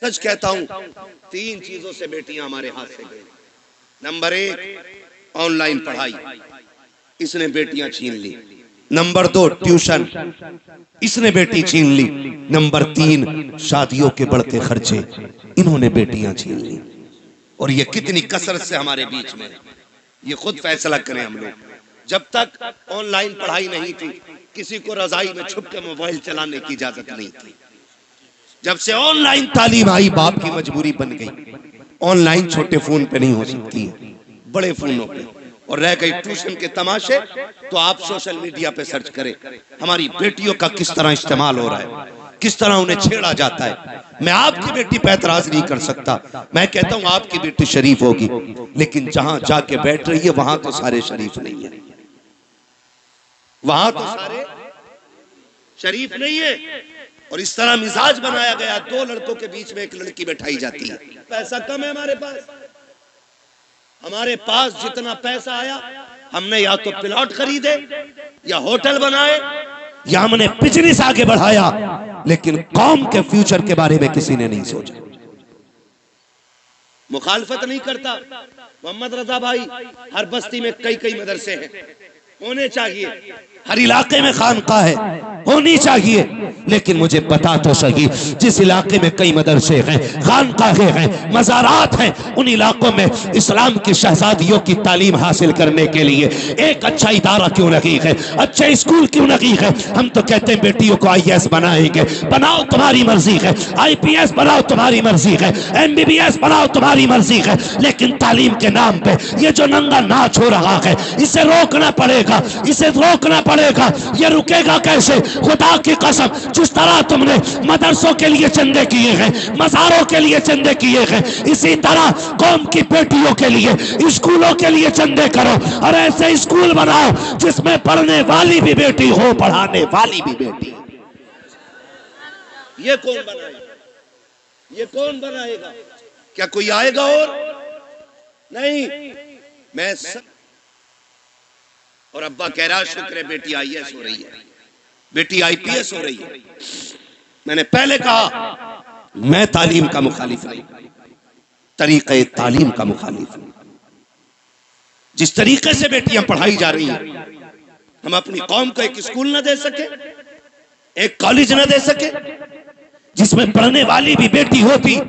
सच कहता हूं, 3 चीजों से बेटियां हमारे हाथ से गई। नंबर 1 ऑनलाइन पढ़ाई, इसने बेटियां छीन ली। नंबर 2 ट्यूशन, इसने बेटी छीन ली। नंबर 3 शादियों के बढ़ते खर्चे, इन्होंने बेटियां छीन ली। और ये कितनी कसरत से हमारे बीच में, ये खुद फैसला करें हम लोग। जब तक ऑनलाइन पढ़ाई नहीं थी, किसी को रजाई में छुप के मोबाइल चलाने की इजाजत नहीं थी। जब से ऑनलाइन तालीम आई, बाप की मजबूरी बन गई। ऑनलाइन छोटे फोन पे नहीं हो सकती है, बड़े फोनों पे। और रह गई ट्यूशन के तमाशे, तो आप सोशल मीडिया पे सर्च करें हमारी बेटियों का किस तरह इस्तेमाल हो रहा है, किस तरह उन्हें छेड़ा जाता है। मैं आपकी बेटी पे एतराज नहीं कर सकता, मैं कहता हूं आपकी बेटी शरीफ होगी, लेकिन जहां जाके बैठ रही है वहां तो सारे शरीफ नहीं है, वहां तो सारे शरीफ नहीं है। और इस तरह मिजाज बनाया गया, 2 लड़कों के बीच में एक लड़की बैठाई जाती है। पैसा कम है हमारे पास जितना पैसा आया, हमने या तो प्लॉट खरीदे, या होटल बनाए, या हमने बिजनेस आगे बढ़ाया, लेकिन कौम के फ्यूचर के बारे में किसी ने नहीं सोचा। मुखालफत नहीं करता मोहम्मद रजा भाई, हर बस्ती में कई मदरसे हैं, होने चाहिए। हर इलाके में खानका है, होनी चाहिए। लेकिन मुझे बता तो सही, जिस इलाके में कई मदरसे हैं, खानकाहें हैं, मज़ारात हैं, उन इलाकों में इस्लाम की शहजादियों की तालीम हासिल करने के लिए एक अच्छा इदारा क्यों नहीं है, अच्छे स्कूल क्यों नहीं है। हम तो कहते हैं बेटियों को IAS बनाएंगे, बनाओ तुम्हारी मर्जी है, IPS बनाओ तुम्हारी मर्जी है, MBBS बनाओ तुम्हारी मर्जी है, लेकिन तालीम के नाम पे ये जो नंगा नाच हो रहा है, इसे रोकना पड़ेगा, इसे रोकना पड़ेगा। ये रुकेगा कैसे? खुदा की कसम, जिस तरह तुमने मदरसों के लिए चंदे किए हैं, मज़ारों के लिए चंदे किए हैं, इसी तरह कौम की बेटियों के लिए, स्कूलों के लिए चंदे करो, और ऐसे स्कूल बनाओ जिसमें पढ़ने वाली भी बेटी हो, पढ़ाने वाली भी बेटी। ये कौन बनाएगा? ये कौन बनाएगा? क्या कोई आएगा? और नहीं, मैं और अब्बा कह रहा शुक्र है बेटी IAS हो रही है, बेटी IPS हो रही है। मैंने पहले कहा मैं तालीम का मुखालिफ नहीं, तरीक़े तालीम का मुखालिफ हूं। जिस तरीके से बेटियां पढ़ाई जा रही हैं, हम अपनी कौम को एक स्कूल न दे सके, एक कॉलेज न दे सके जिसमें पढ़ने वाली भी बेटी होती,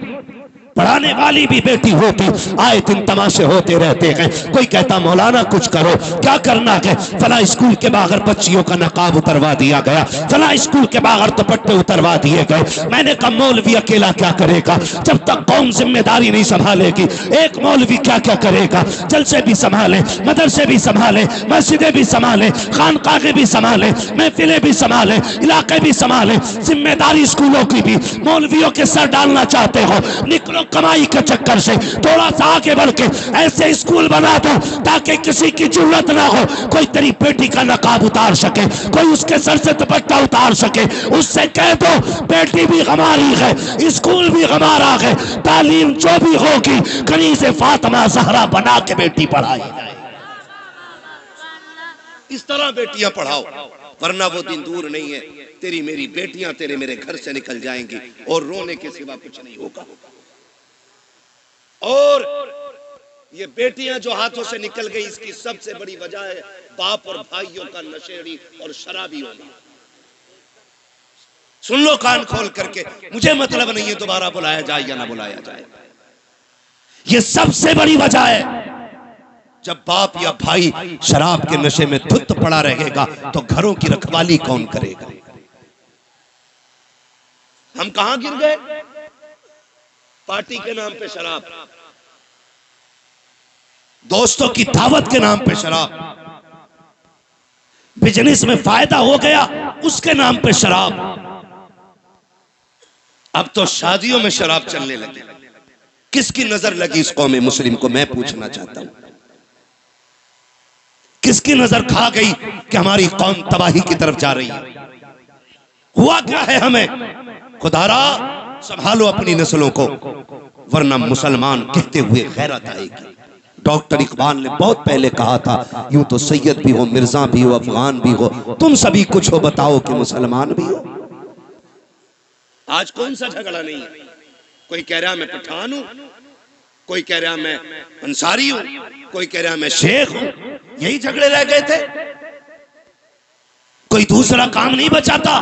पढ़ाने वाली भी बेटी होती। आए दिन तमाशे होते रहते हैं। कोई कहता मौलाना कुछ करो, क्या करना है? फला स्कूल के बाहर बच्चियों का नकाब उतरवा दिया गया, फला स्कूल के बाहर दुपट्टे उतरवा दिए गए। मैंने कहा मौलवी अकेला क्या करेगा, जब तक कौम जिम्मेदारी नहीं संभालेगी। एक मौलवी क्या क्या करेगा? जलसे भी संभाले, मदरसे भी संभाले, मस्जिदें भी संभाले, खानकाहें भी संभाले, महफिलें भी संभाले, इलाके भी संभाले, जिम्मेदारी स्कूलों की भी। मौलवियों के सर डालना चाहते हो, निकलो कमाई के चक्कर से, थोड़ा सा आगे बढ़ के ऐसे स्कूल बना दो ताकि किसी की जरूरत ना हो, कोई तेरी बेटी का नकाब उतार सके, कोई उसके सर से दुपट्टा उतार सके। उससे कह दो बेटी भी हमारी है, स्कूल भी हमारा है, तालीम जो भी होगी कनीज़े फातिमा ज़हरा बना के बेटी पढ़ाई जाए। इस तरह बेटियां पढ़ाओ, वरना वो दिन दूर नहीं है, तेरी मेरी बेटियां तेरे मेरे घर से निकल जाएंगी और रोने के सिवा कुछ नहीं होगा। और ये बेटियां जो हाथों से निकल गई, इसकी सबसे बड़ी वजह है बाप और भाइयों का नशेड़ी और शराबी होना। सुन लो कान खोल करके, मुझे मतलब नहीं है दोबारा बुलाया जाए या ना बुलाया जाए, ये सबसे बड़ी वजह है। जब बाप या भाई शराब के नशे में धुत पड़ा रहेगा तो घरों की रखवाली कौन करेगा? हम कहां गिर गए? पार्टी के नाम पे शराब, दोस्तों की दावत के नाम पे शराब, बिजनेस में फायदा हो गया उसके नाम पे शराब। अब तो शादियों में शराब चलने लगी। किसकी नजर लगी इस कौम मुस्लिम को? मैं पूछना चाहता हूं, किसकी नजर खा गई कि हमारी कौम तबाही की तरफ जा रही है? हुआ क्या है हमें? खुदारा संभालो अपनी नस्लों को, वरना मुसलमान कहते हुए गैरत आएगी। डॉक्टर इकबाल ने बहुत पहले कहा था, यूं तो सैयद भी हो, मिर्जा भी हो, अफगान भी हो, तुम सभी कुछ हो, बताओ कि मुसलमान भी हो। आज कौन सा झगड़ा नहीं है? कोई कह रहा मैं पठान हूं, कोई कह रहा मैं अंसारी हूं, कोई कह रहा मैं शेख हूं। यही झगड़े रह गए थे, कोई दूसरा काम नहीं बचाता।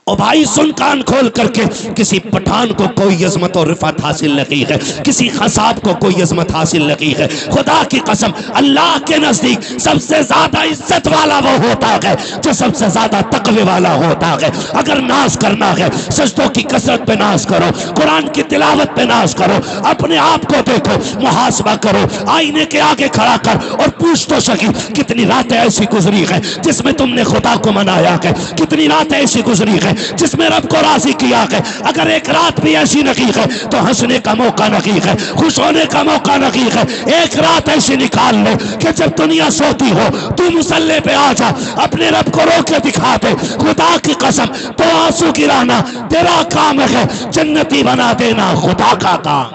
ओ भाई सुन कान खोल करके, किसी पठान को कोई अजमत और रिफत हासिल नहीं है, किसी खसाब को कोई अजमत हासिल नहीं है। खुदा की कसम, अल्लाह के नजदीक सबसे ज्यादा इज्जत वाला वो होता है जो सबसे ज्यादा तकवे वाला होता है। अगर नाज करना है, सजदों की कसरत पे नाज करो, कुरान की तिलावत पे नाज करो, अपने आप को देखो, मुहासबा करो, आईने के आगे खड़ा कर और पूछ तो सकी कितनी रातें ऐसी गुजरी है जिसमें तुमने खुदा को मनाया है, कितनी रातें ऐसी गुजरी है जिसमें रब को राजी किया है। अगर एक रात भी ऐसी नहीं है तो हंसने का मौका नहीं है, खुश होने का मौका नहीं है। एक रात ऐसी निकाल ले कि जब दुनिया सोती हो तू मुसल्ले पे आ जा, अपने रब को रो के दिखा दे। खुदा की कसम, तो आंसू गिराना तेरा काम है, जन्नती बना देना खुदा का काम।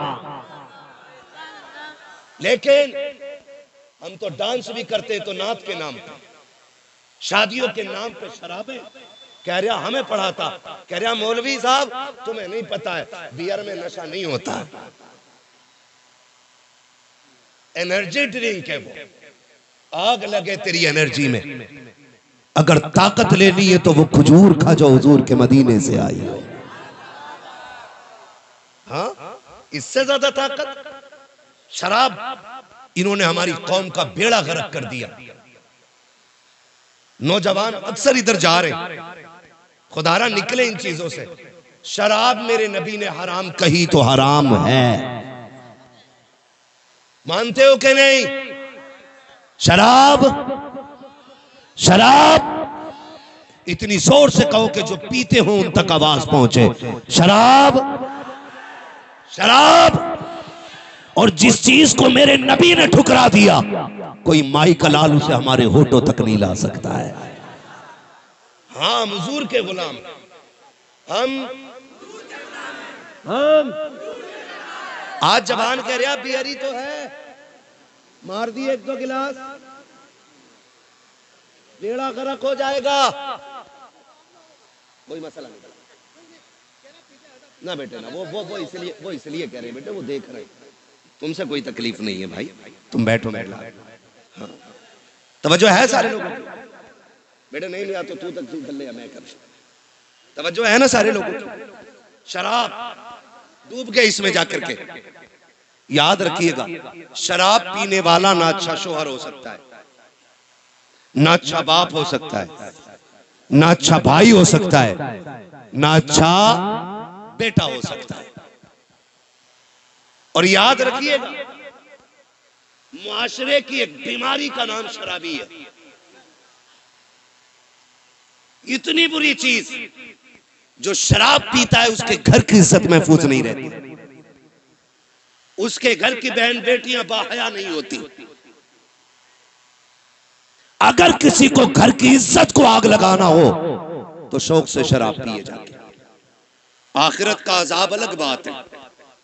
लेकिन हम तो डांस भी करते तो नात के नाम पे, शादियों के नाम पे शराबें। कह रहा हमें पढ़ाता, कह रहा मौलवी साहब तुम्हें नहीं पता है बियर में नशा नहीं होता, एनर्जी ड्रिंक है वो। आग लगे तेरी एनर्जी में, अगर ताकत लेनी है तो वो खजूर खा जो हुजूर के मदीने से आई हो। हाँ, इससे ज्यादा ताकत शराब। इन्होंने हमारी कौम का बेड़ा गर्क कर दिया। नौजवान अक्सर इधर जा रहे, खुदारा निकले इन चीजों से। शराब मेरे नबी ने हराम कही तो हराम है, मानते हो कि नहीं? शराब, शराब इतनी जोर से कहो कि जो पीते हो उन तक आवाज पहुंचे। शराब, शराब। और जिस चीज को मेरे नबी ने ठुकरा दिया, कोई माई का लाल उसे हमारे होठों तक नहीं ला सकता है। हाँ, हुजूर के गुलाम हम आज जवान कह रहा बियरी तो है, मार दी एक दो गिलास बेड़ा गर्क हो जाएगा, कोई मसला नहीं ना बेटे ना। वो इसलिए कह रहे बेटे, वो देख रहे, तुमसे कोई तकलीफ नहीं है भाई, तुम बैठो बैठो। हाँ, तवज्जो है सारे लोगों की? बेटे नहीं लिया तो तू तक कर ले, मैं कर। तवज्जो है ना सारे लोगों की? शराब डूब गए इसमें जाकर के। याद रखिएगा, शराब पीने वाला ना अच्छा शोहर हो सकता है, ना अच्छा बाप हो सकता है, ना अच्छा भाई हो सकता है, ना अच्छा बेटा हो सकता है। और याद रखिएगा, मुआशरे की एक बीमारी का नाम शराबी है। इतनी बुरी चीज, जो शराब पीता है उसके घर की इज्जत महफूज नहीं रहती, उसके घर की बहन बेटियां बाहया नहीं होती। अगर किसी को घर की इज्जत को आग लगाना हो तो शौक से शराब पिए जाके। आखिरत का अजाब अलग बात है,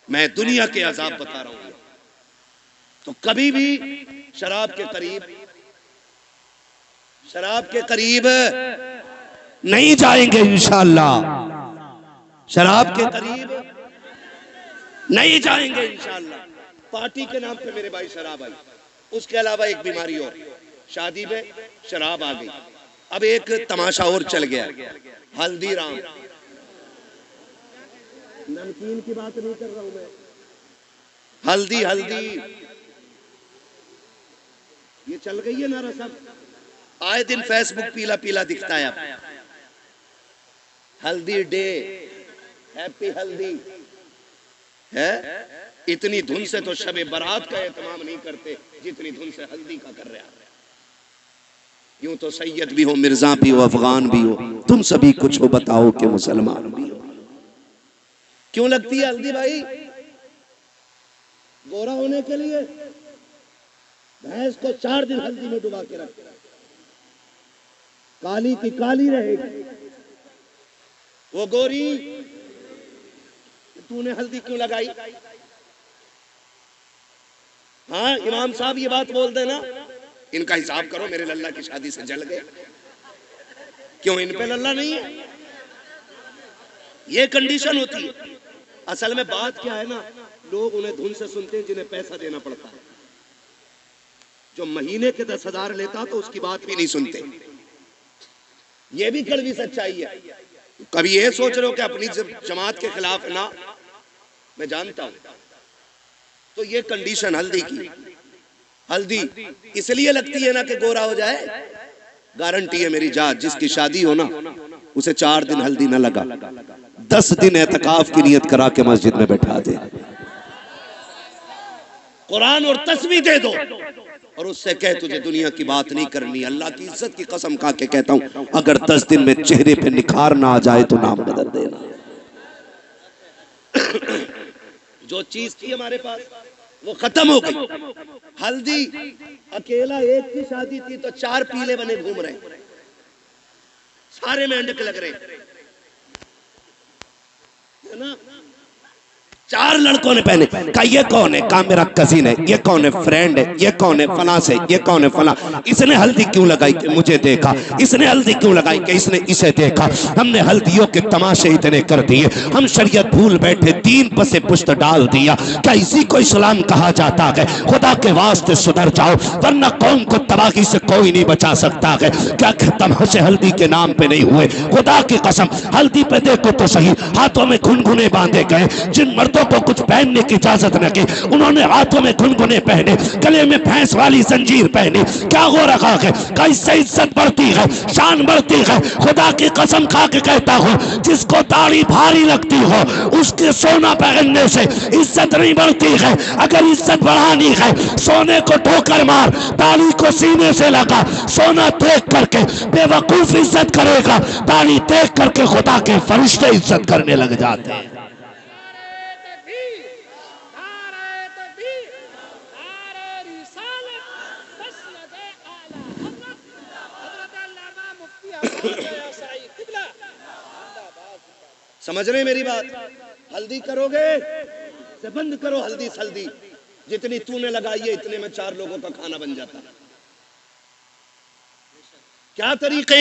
मैं दुनिया के अजाब बता रहा हूं। तो कभी भी शराब के करीब नहीं जाएंगे इंशाअल्लाह, शराब के करीब नहीं जाएंगे इंशाअल्लाह। पार्टी के नाम पे मेरे भाई शराब आई, उसके अलावा एक बीमारी और, शादी में शराब आ गई। अब एक तमाशा और चल गया, हल्दीराम। नमकीन की बात नहीं कर रहा हूं मैं, हल्दी हल्दी ये चल गई है ना रसम। आए दिन फेसबुक पीला पीला दिखता है। अब हल्दी डे, हैप्पी हल्दी है। इतनी धुन से तो शबे बारात का एहतमाम नहीं करते जितनी धुन से हल्दी का कर रहे हैं। यूं तो सैयद भी हो, मिर्जा भी हो, अफगान भी हो, तुम सभी कुछ हो, बताओ कि मुसलमान भी हो। क्यों लगती है हल्दी भाई? गोरा होने के लिए। भैंस को 4 दिन हल्दी में डुबा के रखते, काली की काली रहेगी, वो गोरी। तूने हल्दी क्यों लगाई? हाँ इमाम साहब ये बात बोल देना, इनका हिसाब करो, मेरे लल्ला की शादी से जल गए। क्यों इन पे लल्ला नहीं है? ये कंडीशन होती है। असल में बात क्या है ना, लोग उन्हें धुन से सुनते हैं जिन्हें पैसा देना पड़ता है। जो महीने के 10,000 लेता तो उसकी बात भी नहीं सुनते। ये भी कड़वी सच्चाई है। कभी ये सोच रहे हो कि अपनी जमात के खिलाफ है ना, मैं जानता हूं। तो ये कंडीशन हल्दी की, हल्दी इसलिए लगती है ना कि गोरा हो जाए। गारंटी है मेरी जात, जिसकी शादी हो ना उसे 4 दिन हल्दी ना लगा, 10 दिन एतकाफ की नियत करा के मस्जिद में बैठा दे, कुरान और तस्बीह दे दो और उससे कह तुझे दुनिया की बात नहीं करनी। अल्लाह की इज्जत की कसम खा के कहता हूं, अगर 10 दिन में चेहरे पे निखार ना आ जाए तो नाम बदल देना। जो चीज थी हमारे पास वो खत्म हो गई। हल्दी अकेला एक की शादी थी तो 4 पीले बने घूम रहे, सारे मेंढक लग रहे है ना। 4 लड़कों ने पहने, कहा ये कौन है? कहा मेरा कजिन है। ये कौन है? फ्रेंड है। ये कौन है? फला से। ये कौन है? फला। इसने हल्दी क्यों लगाई? कि मुझे देखा। इसने हल्दी क्यों लगाई? कि इसने इसे देखा। हमने हल्दियों के तमाशे इतने कर दिए, हम शरीयत भूल बैठे, दीन पसे पुश्त डाल दिया। क्या इसी को इस्लाम कहा जाता है? खुदा के वास्ते सुधर जाओ, वरना कौम को तबाही से कोई नहीं बचा सकता है। क्या तमाशे हल्दी के नाम पे नहीं हुए? खुदा की कसम, हल्दी पे देखो तो सही, हाथों में घुनघुने बांधे गए। जिन मर्दों को कुछ पहनने की इजाजत न की, उन्होंने हाथों में घुनघुने पहने, गले में भैंस वाली जंजीर पहनी। क्या हो रखा है? क्या इससे इज्जत बढ़ती है, शान बढ़ती है? खुदा की कसम खा के कहता हूं, जिसको दाढ़ी भारी लगती हो उसके सोना पहनने से इज्जत नहीं बढ़ती है। अगर इज्जत बढ़ानी है, सोने को ठोकर मार, दाढ़ी को सीने से लगा। सोना देख करके बेवकूफ इज्जत करेगा, दाढ़ी देख करके खुदा के फरिश्ते इज्जत करने लग जाते हैं। समझ रहे मेरी बात? हल्दी करोगे से बंद करो हल्दी सल्दी, जितनी तूने लगाई है इतने में 4 लोगों का खाना बन जाता। क्या तरीके